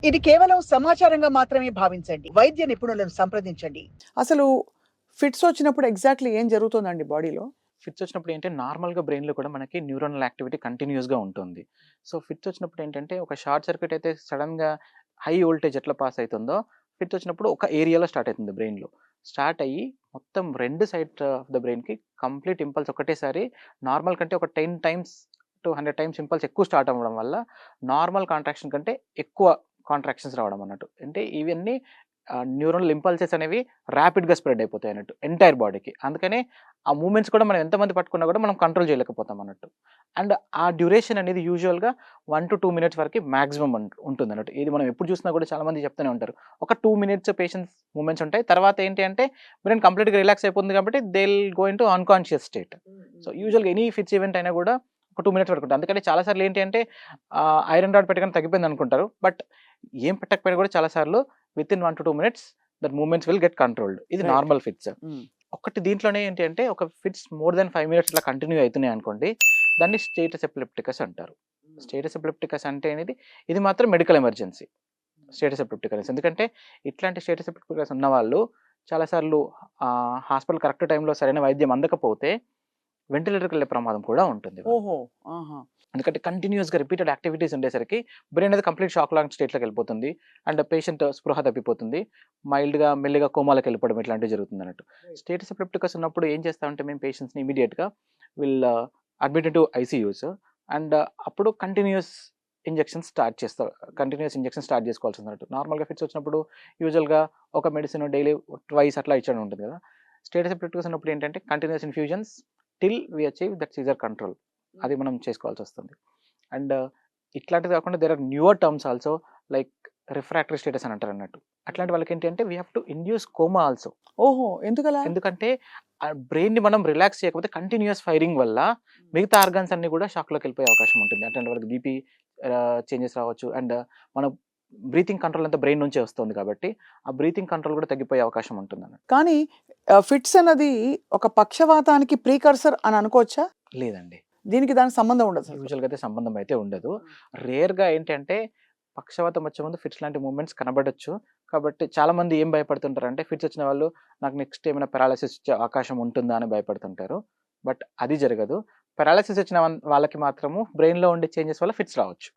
ఇది కేవలం సమాచారంగా మాత్రమే భావించండి. వైద్య నిపుణులను సంప్రదించండి. అసలు ఫిట్స్ వచ్చినప్పుడు ఎగ్జాక్ట్‌లీ ఏం జరుగుతుందండి బాడీలో? ఫిట్స్ వచ్చినప్పుడు ఏంటంటే నార్మల్‌గా బ్రెయిన్‌లో కూడా మనకి న్యూరోనల్ యాక్టివిటీ కంటిన్యూయస్‌గా ఉంటుంది. సో, ఫిట్స్ వచ్చినప్పుడు ఏంటంటే ఒక షార్ట్ సర్క్యూట్ అయితే సడెన్‌గా హై వోల్టేజ్ ఎట్లా పాస్ అయితుందో, ఫిట్స్ వచ్చినప్పుడు ఒక ఏరియాలో స్టార్ట్ అయితుంది బ్రెయిన్‌లో. స్టార్ట్ అయ్యి మొత్తం 2 సైడ్ ఆఫ్ ద బ్రెయిన్‌కి కంప్లీట్ ఇంపల్స్ ఒకటేసారి నార్మల్ కంటే ఒక 10 టైమ్స్ టు 100 టైమ్స్ ఇంపల్స్ ఎక్కువ స్టార్ట్ అవ్వడం వల్ల నార్మల్ కాంట్రాక్షన్ కంటే ఎక్కువ కాంట్రాక్షన్స్ రావడం అన్నట్టు. అంటే ఇవన్నీ న్యూరల్ ఇంపల్సెస్ అనేవి ర్యాపిడ్‌గా స్ప్రెడ్ అయిపోతాయి అన్నట్టు ఎంటైర్ బాడీకి. అందుకనే ఆ మూవ్‌మెంట్స్ కూడా మనం ఎంతమంది పట్టుకున్నా కూడా మనం కంట్రోల్ చేయలేకపోతాం అన్నట్టు. అండ్ ఆ డ్యూరేషన్ అనేది యూజువల్‌గా 1-2 మినిట్స్ వరకి మాక్సిమం ఉంటుందన్నట్టు. ఇది మనం ఎప్పుడు చూసినా కూడా చాలా మంది చెప్తూనే ఉంటారు. ఒక 2 మినిట్స్ పేషెంట్స్ మూవ్‌మెంట్స్ ఉంటాయి. తర్వాత ఏంటి అంటే బ్రెయిన్ కంప్లీట్‌గా రిలాక్స్ అయిపోతుంది కాబట్టి they will go into unconscious state. So, యూజువల్‌గా ఎనీ ఫిట్స్ ఈవెంట్ అయినా కూడా ఒక 2 మినిట్స్ వరకు ఉంటుంది. అందుకని చాలా సార్లు ఏంటి అంటే ఐరన్ రాడ్ పెట్టగానే తగ్గిపోయింది అనుకుంటారు. బట్ ఏం పెట్టకపోయినా కూడా చాలా సార్లు within 1-2 minutes that movements will get controlled. ఇది రైట్. Normal fits. హ్మ్. ఒక్కటి దీంట్లోనే ఏంటి అంటే ఒక ఫిట్స్ మోర్ దెన్ 5 మినిట్స్ ఇట్లా కంటిన్యూ అయితున్నాయి అనుకోండి. దాన్ని స్టేటస్ ఎపిలెప్టికస్ అంటారు. స్టేటస్ ఎపిలెప్టికస్ అంటే అనేది ఇది మాత్రం మెడికల్ ఎమర్జెన్సీ. స్టేటస్ ఎపిలెప్టికస్ ఎందుకంటే ఇట్లాంటి స్టేటస్ ఎపిలెప్టికస్ ఉన్నవాళ్ళు చాలా సార్లు హాస్పిటల్ కరెక్ట్ టైంలో సరైన వైద్యం అందకపోతే వెంటిలేటర్‌కెళ్ళే ప్రమాదం కూడా ఉంటుంది వాళ్ళకి. ఓహో! ఆహా! ఎందుకంటే కంటిన్యూయస్‌గా రిపీటెడ్ యాక్టివిటీస్ ఉండేసరికి బ్రెయిన్ అనేది కంప్లీట్ షాక్ లాంటి స్టేట్‌లోకి వెళ్ళిపోతుంది. అండ్ పేషెంట్ స్పృహ తప్పిపోతుంది. మైల్డ్‌గా మెల్లిగా కోమాలోకి వెళ్ళిపోవడం ఇట్లాంటివి జరుగుతుందన్నట్టు. స్టేటస్ ఎపిలెప్టికస్ ఉన్నప్పుడు ఏం చేస్తామంటే మేము పేషెంట్స్‌ని ఇమ్మీడియేట్‌గా will admitted to ICUs and అప్పుడు కంటిన్యూయస్ ఇంజెక్షన్స్ స్టార్ట్ చేసుకోవాల్సిందన్నట్టు. నార్మల్‌గా ఫిట్స్ వచ్చినప్పుడు యూజువల్‌గా ఒక మెడిసిన్ డైలీ ట్వైస్ అట్లా ఇచ్చడం ఉంటుంది కదా! స్టేటస్ ఎపిలెప్టికస్ ఉన్నప్పుడు ఏంటంటే continuous infusions till we achieve that seizure control. అది మనం చేసుకోవాల్సొస్తుంది. అండ్ ఇట్లాంటిది కాకుండా there are newer terms also like refractory status అని అంటారన్నట్టు. అట్లాంటి వాళ్ళకేంటి అంటే we have to induce coma also. ఓహో! ఎందుకలా? ఎందుకంటే బ్రెయిన్‌ని మనం రిలాక్స్ చేయకపోతే కంటిన్యూయస్ ఫైరింగ్ వల్ల మిగతా ఆర్గాన్స్ అన్నీ కూడా షాక్‌లోకెళ్ళిపోయే అవకాశం ఉంటుంది. అట్లాంటి వాళ్ళకి బీపీ చేంజెస్ రావచ్చు. అండ్ మన బ్రీతింగ్ కంట్రోల్ అంతా బ్రెయిన్ నుంచే వస్తుంది కాబట్టి, ఆ బ్రీతింగ్ కంట్రోల్ కూడా తగ్గిపోయే అవకాశం ఉంటుందన్నట్టు. కానీ ఫిట్స్ అన్నది ఒక పక్షవాతానికి ప్రికర్సర్ అని అనుకోవచ్చా? లేదండి. దీనికి దానికి సంబంధం ఉండదసలు. యూజువల్‌గా అయితే సంబంధం అయితే ఉండదు. రేర్‌గా ఏంటంటే పక్షవాతం వచ్చే ముందు ఫిట్స్ లాంటి మూవ్‌మెంట్స్ కనబడొచ్చు. కాబట్టి చాలామంది ఏం భయపడుతుంటారంటే ఫిట్స్ వచ్చిన వాళ్ళు నాకు నెక్స్ట్ ఏమైనా పారాలిసిస్ వచ్చే అవకాశం ఉంటుందా అని భయపడుతుంటారు. బట్ అది జరగదు. పారాలిసిస్ వచ్చిన వాళ్ళకి మాత్రము బ్రెయిన్‌లో ఉండే చేంజెస్ వల్ల ఫిట్స్ రావచ్చు.